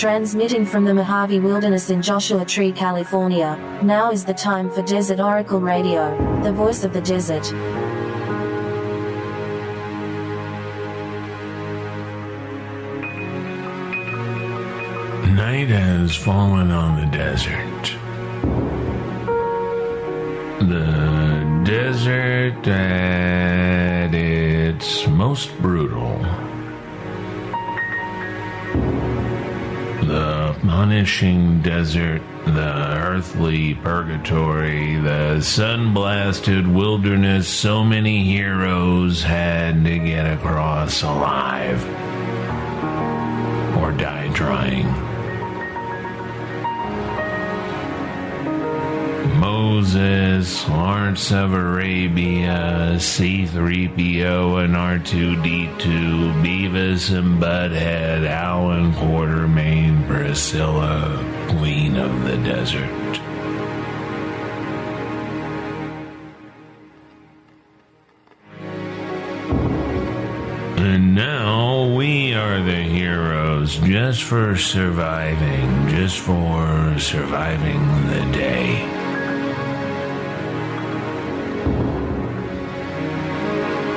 Transmitting from the Mojave Wilderness in Joshua Tree, California, now is the time for Desert Oracle Radio, the voice of the desert. Night has fallen on the desert. The desert at its most brutal. The punishing desert, the earthly purgatory, the sun-blasted wilderness so many heroes had to get across alive or die trying. Moses, Laurence of Arabia, C-3PO and R2D2, Beavis and Butthead, Allan Quartermain, Priscilla, Queen of the Desert. And now we are the heroes just for surviving the day.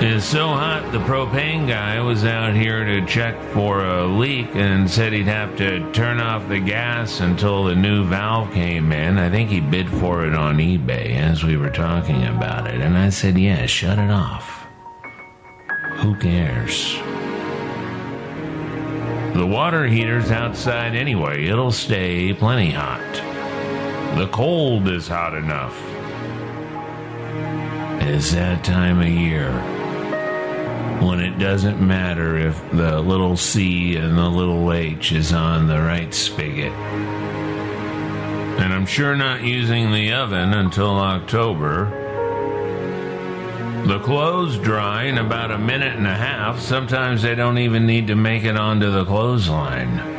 It's so hot, the propane guy was out here to check for a leak and said he'd have to turn off the gas until the new valve came in. I think he bid for it on eBay as we were talking about it. And I said, yeah, shut it off. Who cares? The water heater's outside anyway. It'll stay plenty hot. The cold is hot enough. It's that time of year when it doesn't matter if the little C and the little H is on the right spigot. And I'm sure not using the oven until October. The clothes dry in about a minute and a half. Sometimes they don't even need to make it onto the clothesline.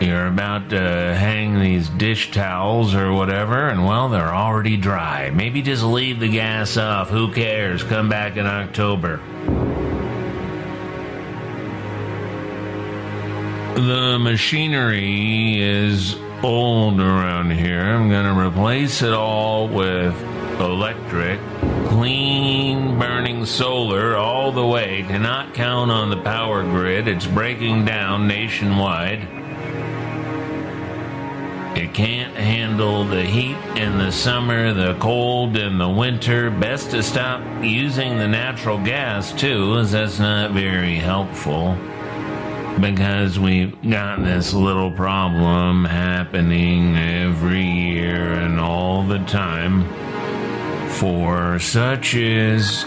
You're about to hang these dish towels or whatever, and well, they're already dry. Maybe just leave the gas off. Who cares? Come back in October. The machinery is old around here. I'm going to replace it all with electric, clean burning solar all the way. Cannot count on the power grid. It's breaking down nationwide. It can't handle the heat in the summer, the cold in the winter. Best to stop using the natural gas, too, as that's not very helpful. Because we've got this little problem happening every year and all the time. For such is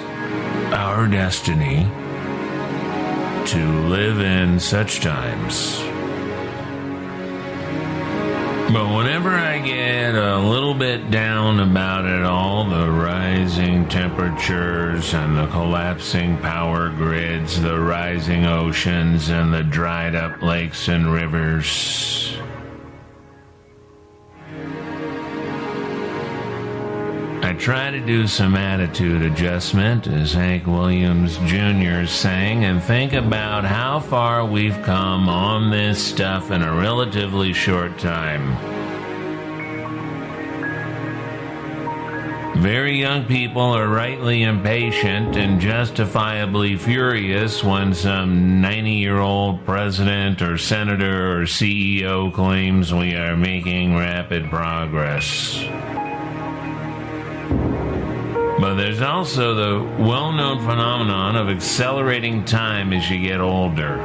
our destiny to live in such times. But whenever I get a little bit down about it all, the rising temperatures and the collapsing power grids, the rising oceans and the dried up lakes and rivers, I try to do some attitude adjustment, as Hank Williams Jr. sang, and think about how far we've come on this stuff in a relatively short time. Very young people are rightly impatient and justifiably furious when some 90-year-old president or senator or CEO claims we are making rapid progress. But there's also the well-known phenomenon of accelerating time as you get older.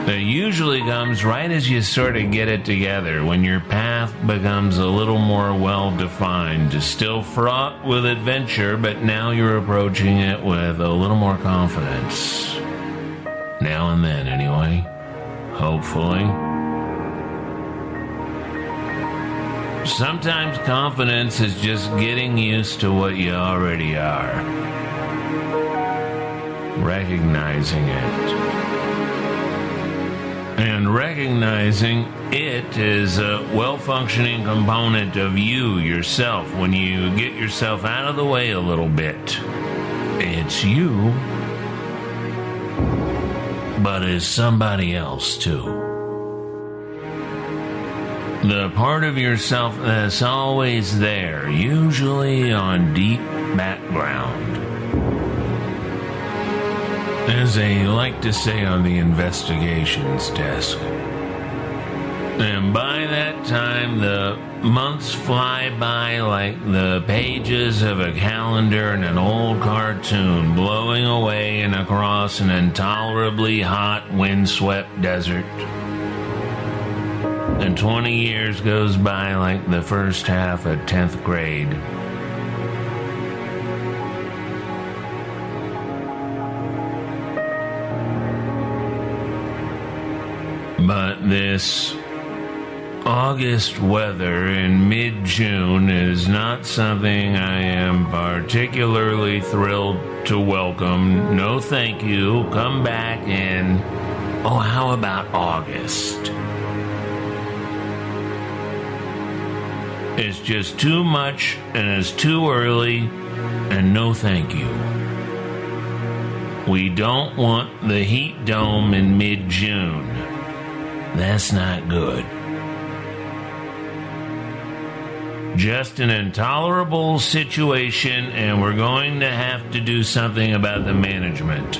That usually comes right as you sort of get it together, when your path becomes a little more well-defined, still fraught with adventure, but now you're approaching it with a little more confidence. Now and then, anyway. Hopefully. Sometimes confidence is just getting used to what you already are. Recognizing it. And recognizing it is a well-functioning component of you, yourself, when you get yourself out of the way a little bit. It's you. but as somebody else too. The part of yourself that's always there, usually on deep background. As they like to say on the investigations desk. And by that time, the months fly by like the pages of a calendar in an old cartoon, blowing away and across an intolerably hot, windswept desert. And 20 years goes by like the first half of 10th grade. But this August weather in mid-June is not something I am particularly thrilled to welcome. No thank you. Come back in. Oh, how about August? It's just too much and it's too early, and no thank you. We don't want the heat dome in mid-June. That's not good. Just an intolerable situation, and we're going to have to do something about the management.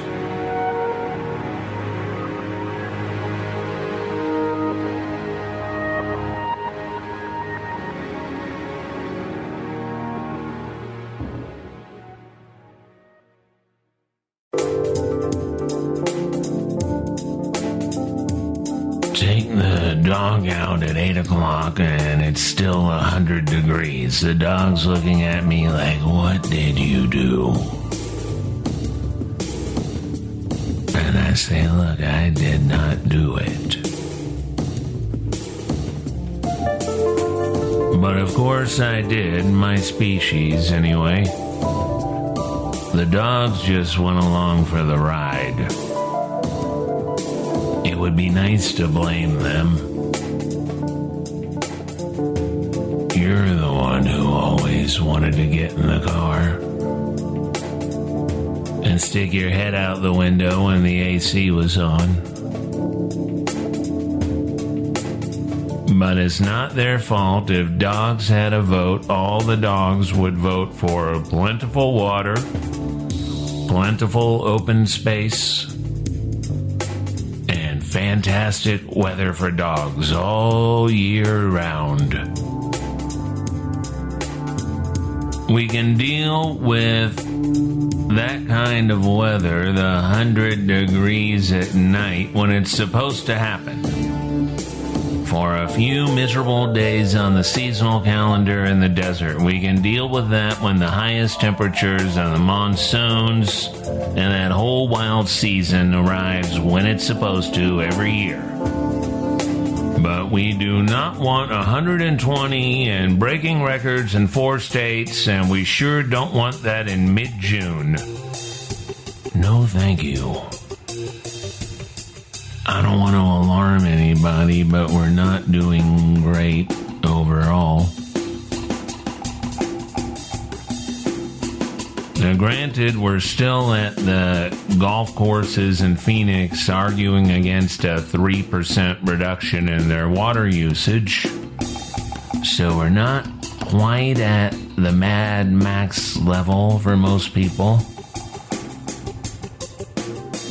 Take the dog out at 8 o'clock and it's still 100 degrees. The dog's looking at me like, what did you do? And I say, look, I did not do it. But of course I did, my species anyway. The dogs just went along for the ride. It would be nice to blame them. You're the one who always wanted to get in the car and stick your head out the window when the AC was on. But it's not their fault. If dogs had a vote, all the dogs would vote for plentiful water, plentiful open space, and fantastic weather for dogs all year round. We can deal with that kind of weather, the 100 degrees at night, when it's supposed to happen. For a few miserable days on the seasonal calendar in the desert. We can deal with that when the highest temperatures and the monsoons and that whole wild season arrives when it's supposed to every year. But we do not want 120 and breaking records in 4 states, and we sure don't want that in mid-June. No, thank you. I don't want to alarm anybody, but we're not doing great overall. Now, granted, we're still at the golf courses in Phoenix arguing against a 3% reduction in their water usage. So we're not quite at the Mad Max level for most people.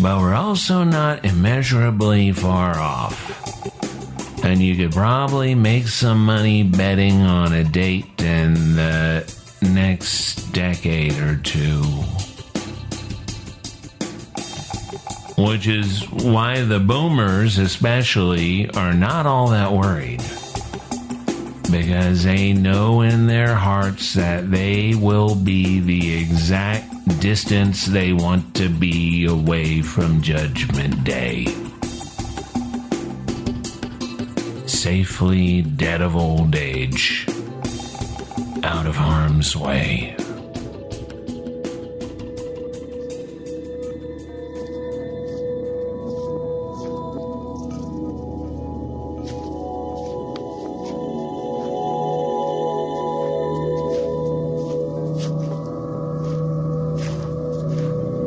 But we're also not immeasurably far off. And you could probably make some money betting on a date in the next decade or two. Which is why the boomers especially are not all that worried. Because they know in their hearts that they will be the exact distance they want to be away from Judgment Day. Safely dead of old age. Out of harm's way.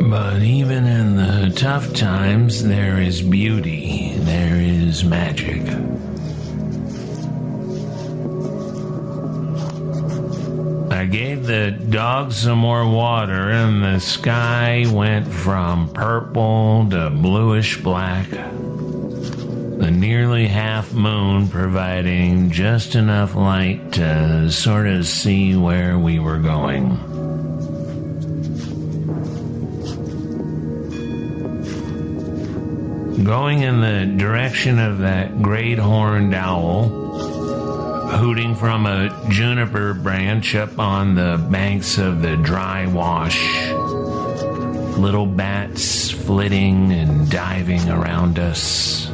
But even in the tough times, there is beauty, there is magic. I gave the dog some more water, and the sky went from purple to bluish black. The nearly half moon providing just enough light to sort of see where we were going. Going in the direction of that great horned owl, hooting from a juniper branch up on the banks of the dry wash. Little bats flitting and diving around us.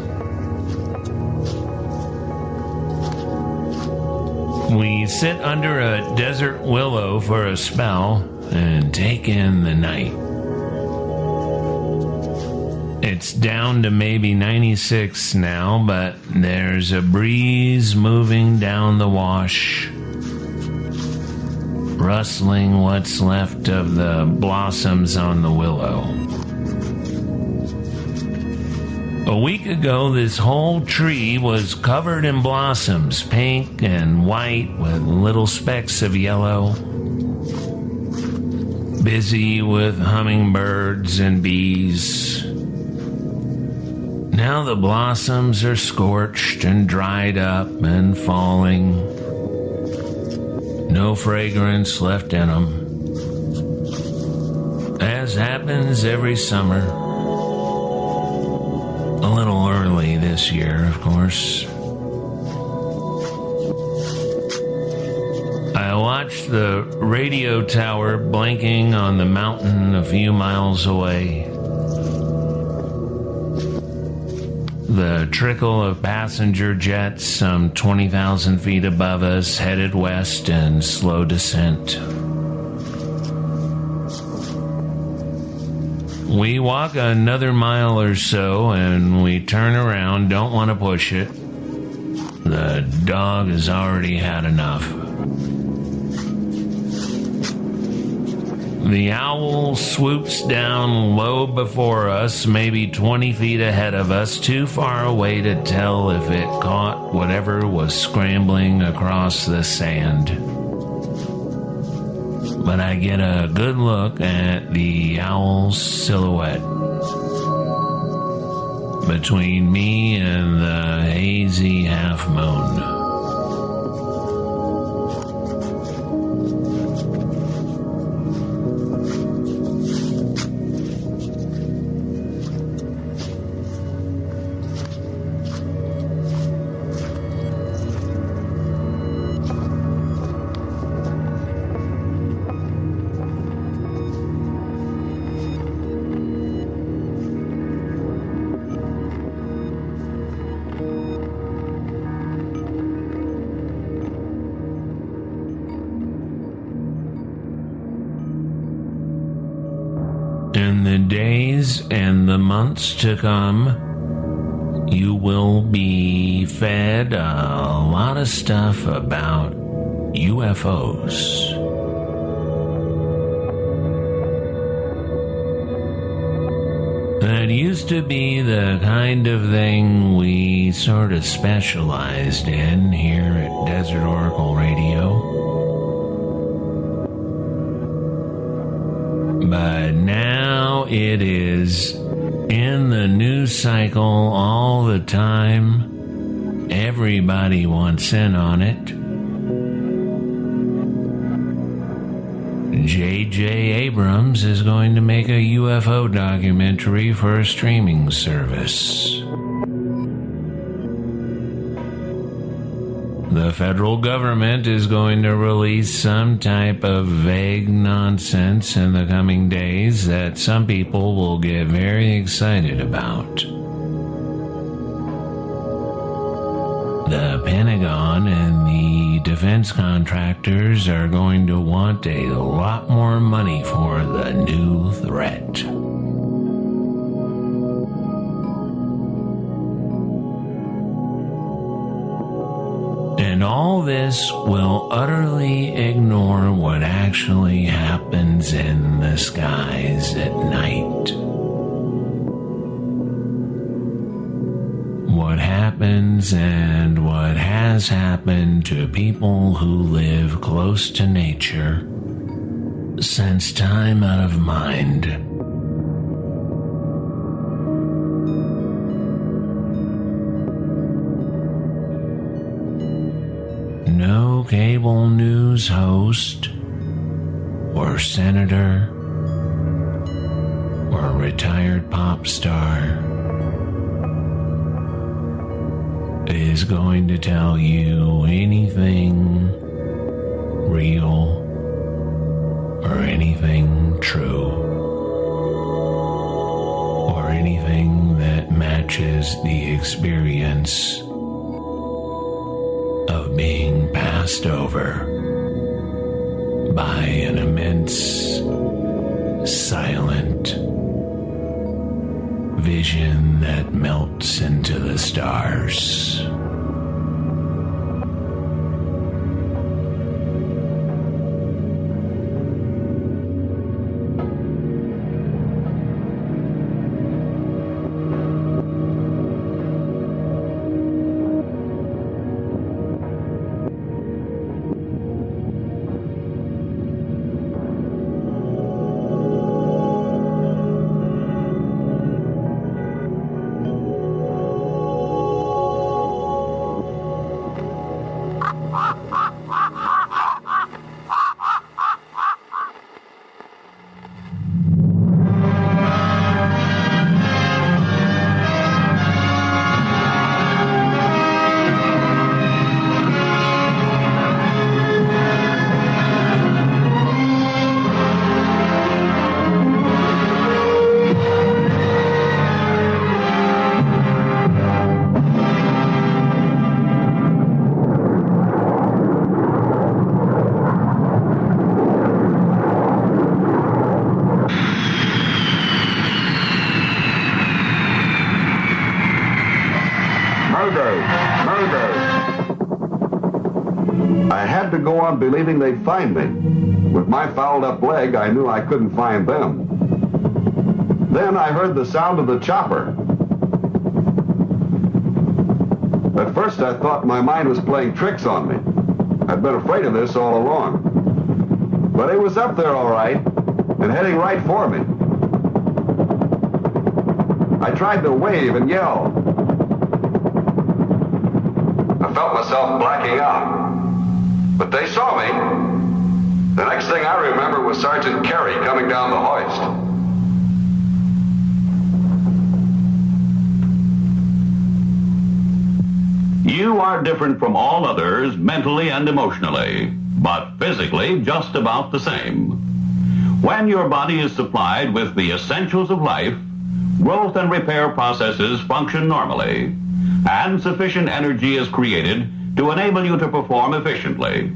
We sit under a desert willow for a spell and take in the night. It's down to maybe 96 now, but there's a breeze moving down the wash, rustling what's left of the blossoms on the willow. A week ago, this whole tree was covered in blossoms, pink and white with little specks of yellow. Busy with hummingbirds and bees. Now the blossoms are scorched and dried up and falling. No fragrance left in them. As happens every summer. A little early this year, of course. I watched the radio tower blinking on the mountain a few miles away. The trickle of passenger jets some 20,000 feet above us headed west in slow descent. We walk another mile or so and we turn around, don't want to push it. The dog has already had enough. The owl swoops down low before us, maybe 20 feet ahead of us, too far away to tell if it caught whatever was scrambling across the sand. But I get a good look at the owl's silhouette between me and the hazy half moon. In the days and the months to come, you will be fed a lot of stuff about UFOs. That used to be the kind of thing we sort of specialized in here at Desert Oracle Radio. But now it is in the news cycle all the time. Everybody wants in on it. J.J. Abrams is going to make a UFO documentary for a streaming service. The federal government is going to release some type of vague nonsense in the coming days that some people will get very excited about. The Pentagon and the defense contractors are going to want a lot more money for the new threat. And all all this will utterly ignore what actually happens in the skies at night. What happens and what has happened to people who live close to nature since time out of mind. No cable news host or senator or retired pop star is going to tell you anything real or anything true or anything that matches the experience of being passed over by an immense, silent vision that melts into the stars. I had to go on believing they'd find me. With my fouled up leg, I knew I couldn't find them. Then I heard the sound of the chopper. At first I thought my mind was playing tricks on me. I'd been afraid of this all along. But it was up there all right, and heading right for me. I tried to wave and yell. I felt myself blacking out. But they saw me. The next thing I remember was Sergeant Carey coming down the hoist. You are different from all others mentally and emotionally, but physically just about the same. When your body is supplied with the essentials of life, growth and repair processes function normally, and sufficient energy is created to enable you to perform efficiently.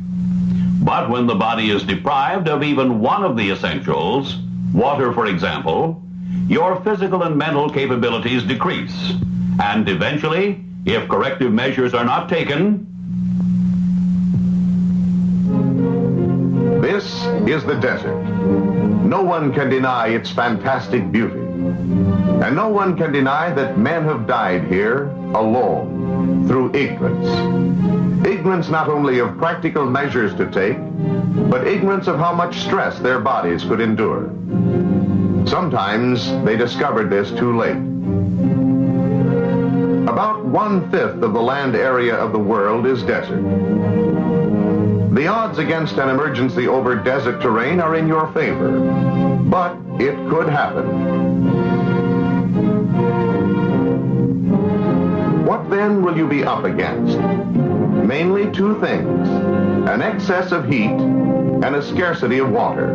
But when the body is deprived of even one of the essentials, water for example, your physical and mental capabilities decrease, and eventually, if corrective measures are not taken, This is the desert. No one can deny its fantastic beauty. And no one can deny that men have died here alone through ignorance. Ignorance not only of practical measures to take, but ignorance of how much stress their bodies could endure. Sometimes they discovered this too late. About 1/5 of the land area of the world is desert. The odds against an emergency over desert terrain are in your favor, but it could happen. What then will you be up against? Mainly two things: an excess of heat and a scarcity of water.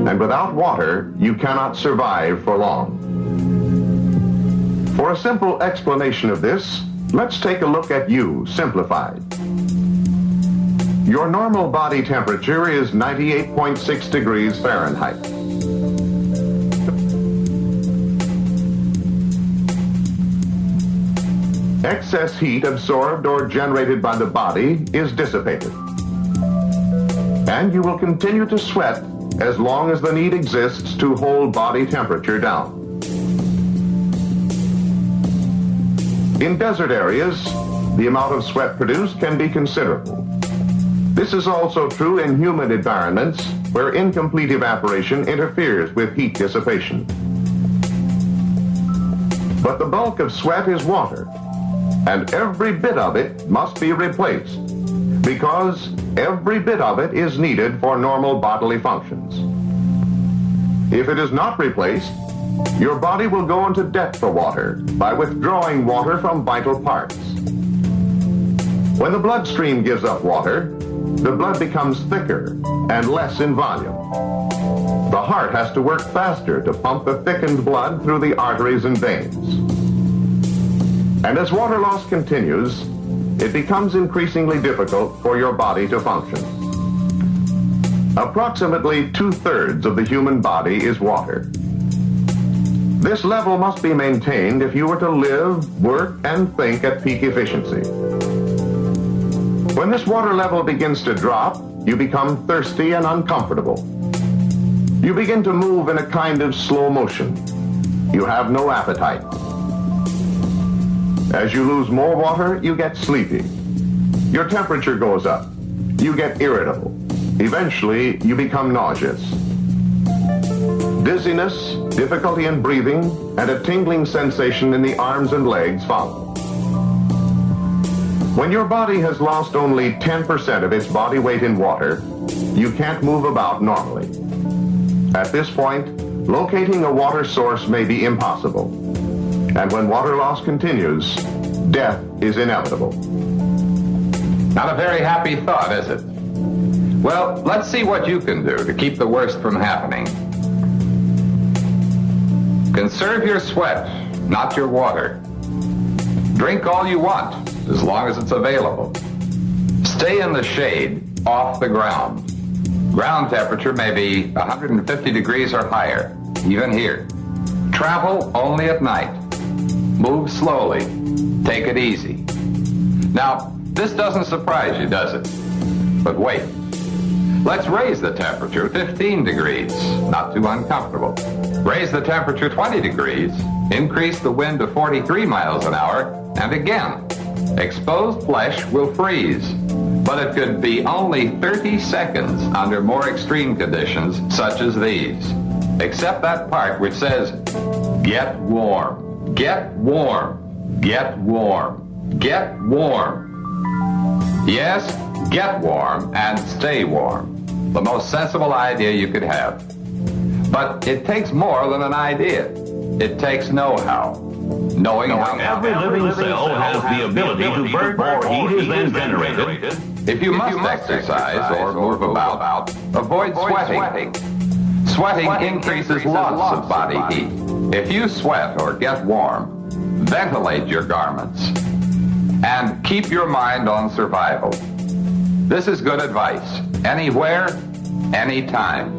And without water, you cannot survive for long. For a simple explanation of this, let's take a look at you, simplified. Your normal body temperature is 98.6 degrees Fahrenheit. Excess heat absorbed or generated by the body is dissipated. And you will continue to sweat as long as the need exists to hold body temperature down. In desert areas, the amount of sweat produced can be considerable. This is also true in humid environments where incomplete evaporation interferes with heat dissipation. But the bulk of sweat is water, and every bit of it must be replaced, because every bit of it is needed for normal bodily functions. If it is not replaced, your body will go into debt for water by withdrawing water from vital parts. When the bloodstream gives up water, the blood becomes thicker and less in volume. The heart has to work faster to pump the thickened blood through the arteries and veins. And as water loss continues, it becomes increasingly difficult for your body to function. Approximately 2/3 of the human body is water. This level must be maintained if you were to live, work, and think at peak efficiency. When this water level begins to drop, you become thirsty and uncomfortable. You begin to move in a kind of slow motion. You have no appetite. As you lose more water, you get sleepy. Your temperature goes up. You get irritable. Eventually, you become nauseous. Dizziness, difficulty in breathing, and a tingling sensation in the arms and legs follow. When your body has lost only 10% of its body weight in water, you can't move about normally. At this point, locating a water source may be impossible. And when water loss continues, death is inevitable. Not a very happy thought, is it? Well, let's see what you can do to keep the worst from happening. Conserve your sweat, not your water. Drink all you want, as long as it's available. Stay in the shade, off the ground. Ground temperature may be 150 degrees or higher, even here. Travel only at night. Move slowly. Take it easy. Now, this doesn't surprise you, does it? But wait. Let's raise the temperature 15 degrees, not too uncomfortable. Raise the temperature 20 degrees, increase the wind to 43 miles an hour, and again, exposed flesh will freeze. But it could be only 30 seconds under more extreme conditions such as these. Except that part which says, get warm, get warm, get warm, get warm. Yes, get warm and stay warm. The most sensible idea you could have. But it takes more than an idea. It takes know-how. Knowing how every living cell has the ability to burn more heat is then generated. If you must exercise or move about, avoid sweating. Sweating increases loss of body heat. If you sweat or get warm, ventilate your garments. And keep your mind on survival. This is good advice. Anywhere, anytime.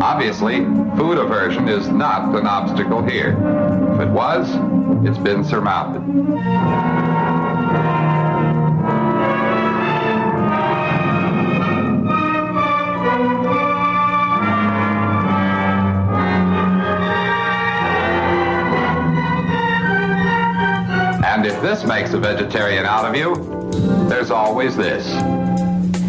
Obviously, food aversion is not an obstacle here. If it was, it's been surmounted. And if this makes a vegetarian out of you, there's always this.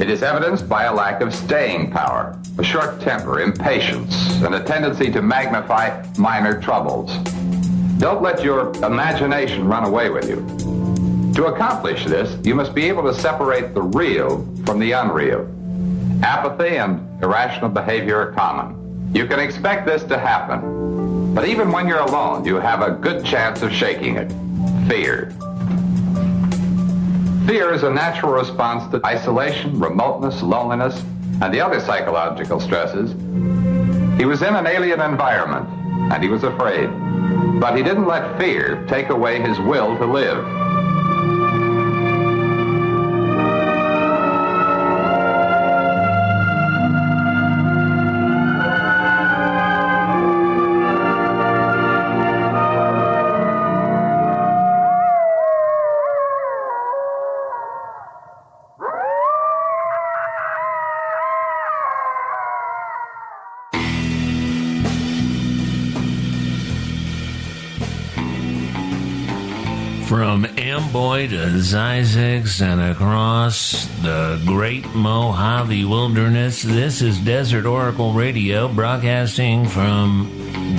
It is evidenced by a lack of staying power, a short temper, impatience, and a tendency to magnify minor troubles. Don't let your imagination run away with you. To accomplish this, you must be able to separate the real from the unreal. Apathy and irrational behavior are common. You can expect this to happen, but even when you're alone, you have a good chance of shaking it. Fear. Fear is a natural response to isolation, remoteness, loneliness, and the other psychological stresses. He was in an alien environment, and he was afraid. But he didn't let fear take away his will to live. From Amboy to Zizix and across the Great Mojave Wilderness, this is Desert Oracle Radio, broadcasting from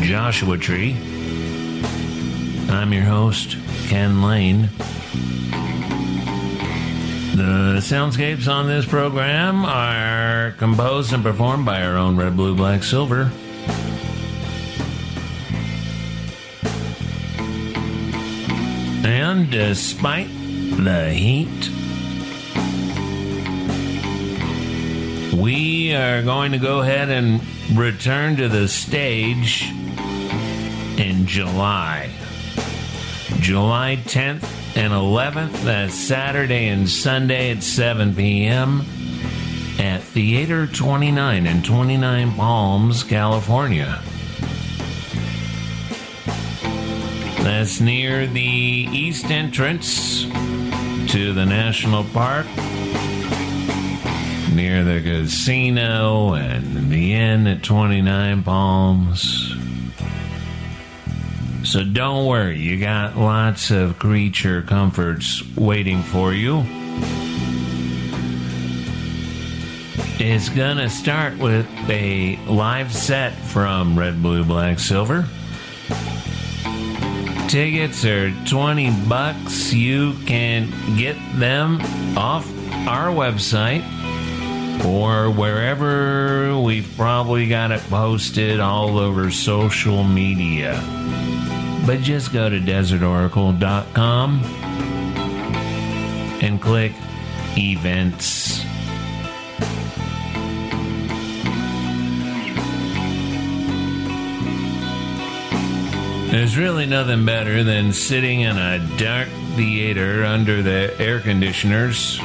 Joshua Tree. I'm your host, Ken Lane. The soundscapes on this program are composed and performed by our own Red, Blue, Black, Silver. And despite the heat, we are going to go ahead and return to the stage in July. July 10th and 11th, that's Saturday and Sunday at 7 p.m. at Theater 29 in 29 Palms, California. That's near the east entrance to the national park, near the casino and the inn at 29 Palms. So don't worry, you got lots of creature comforts waiting for you. It's gonna start with a live set from Red, Blue, Black, Silver. Tickets are $20. You can get them off our website or wherever we've probably got it posted all over social media. But just go to desertoracle.com and click Events. There's really nothing better than sitting in a dark theater under the air conditioners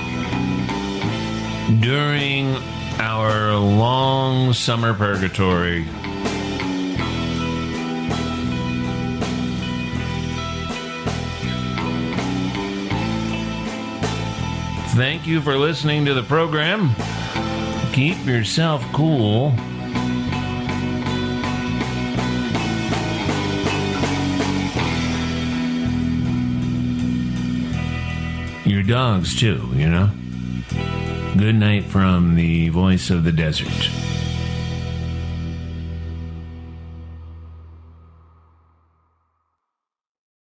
during our long summer purgatory. Thank you for listening to the program. Keep yourself cool. Your dogs, too, you know. Good night from the voice of the desert.